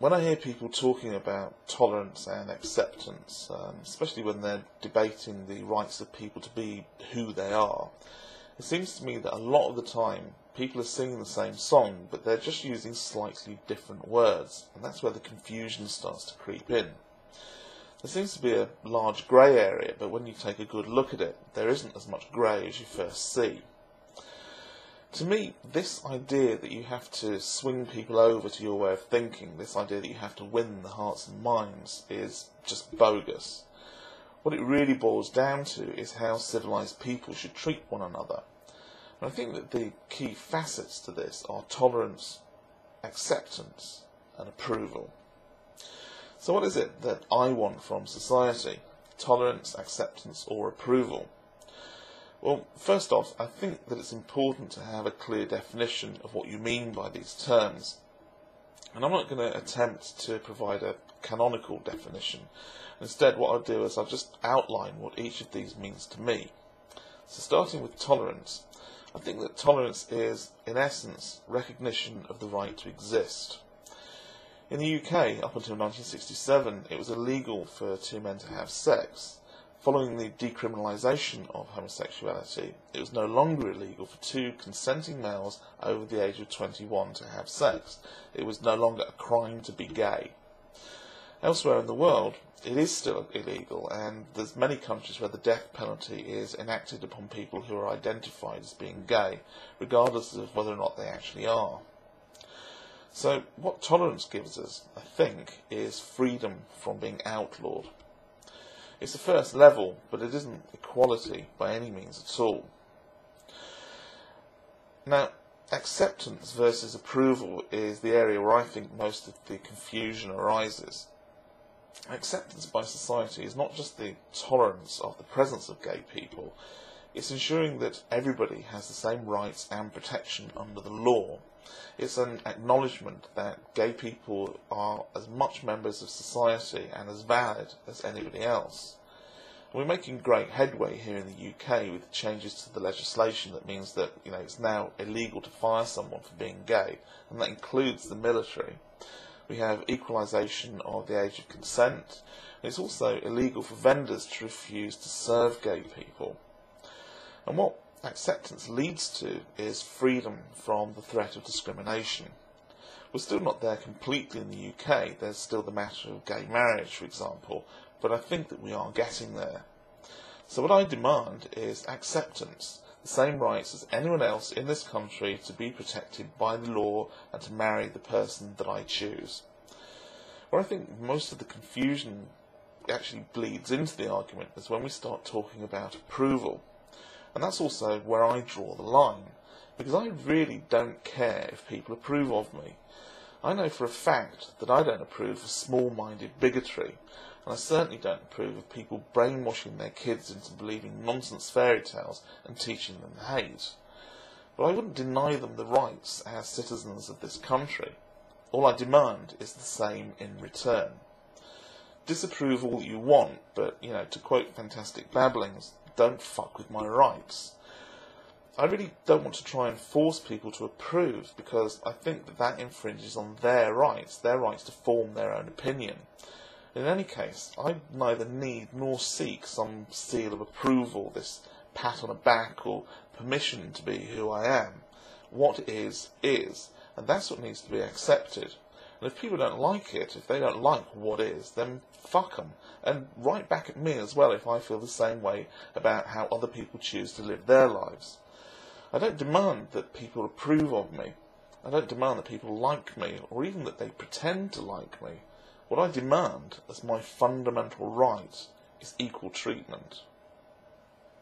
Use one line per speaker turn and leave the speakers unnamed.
when I hear people talking about tolerance and acceptance, especially when they're debating the rights of people to be who they are, it seems to me that a lot of the time people are singing the same song, but they're just using slightly different words, and that's where the confusion starts to creep in. There seems to be a large grey area, but when you take a good look at it, there isn't as much grey as you first see. To me, this idea that you have to swing people over to your way of thinking, this idea that you have to win the hearts and minds, is just bogus. What it really boils down to is how civilised people should treat one another. And I think that the key facets to this are tolerance, acceptance, and approval. So what is it that I want from society? Tolerance, acceptance, or approval? Well, first off, I think that it's important to have a clear definition of what you mean by these terms. And I'm not going to attempt to provide a canonical definition. Instead, what I'll do is I'll just outline what each of these means to me. So starting with tolerance, I think that tolerance is, in essence, recognition of the right to exist. In the UK, up until 1967, it was illegal for two men to have sex. Following the decriminalisation of homosexuality, it was no longer illegal for two consenting males over the age of 21 to have sex. It was no longer a crime to be gay. Elsewhere in the world, it is still illegal, and there's many countries where the death penalty is enacted upon people who are identified as being gay, regardless of whether or not they actually are. So, what tolerance gives us, I think, is freedom from being outlawed. It's the first level, but it isn't equality by any means at all. Now, acceptance versus approval is the area where I think most of the confusion arises. Acceptance by society is not just the tolerance of the presence of gay people, it's ensuring that everybody has the same rights and protection under the law. It's an acknowledgement that gay people are as much members of society and as valid as anybody else. And we're making great headway here in the UK with changes to the legislation that means that it's now illegal to fire someone for being gay, and that includes the military. We have equalisation of the age of consent, and it's also illegal for vendors to refuse to serve gay people. And what acceptance leads to is freedom from the threat of discrimination. We're still not there completely in the UK. There's still the matter of gay marriage, for example, but I think that we are getting there. So what I demand is acceptance, the same rights as anyone else in this country to be protected by the law and to marry the person that I choose. Where I think most of the confusion actually bleeds into the argument is when we start talking about approval. And that's also where I draw the line, because I really don't care if people approve of me. I know for a fact that I don't approve of small-minded bigotry, and I certainly don't approve of people brainwashing their kids into believing nonsense fairy tales and teaching them hate. But I wouldn't deny them the rights as citizens of this country. All I demand is the same in return. Disapprove all you want, but, to quote Fantastic Babblings, don't fuck with my rights. I really don't want to try and force people to approve, because I think that that infringes on their rights to form their own opinion. In any case, I neither need nor seek some seal of approval, this pat on the back or permission to be who I am. What is, and that's what needs to be accepted. And if people don't like it, if they don't like what is, then fuck them. And right back at me as well if I feel the same way about how other people choose to live their lives. I don't demand that people approve of me. I don't demand that people like me, or even that they pretend to like me. What I demand, as my fundamental right, is equal treatment.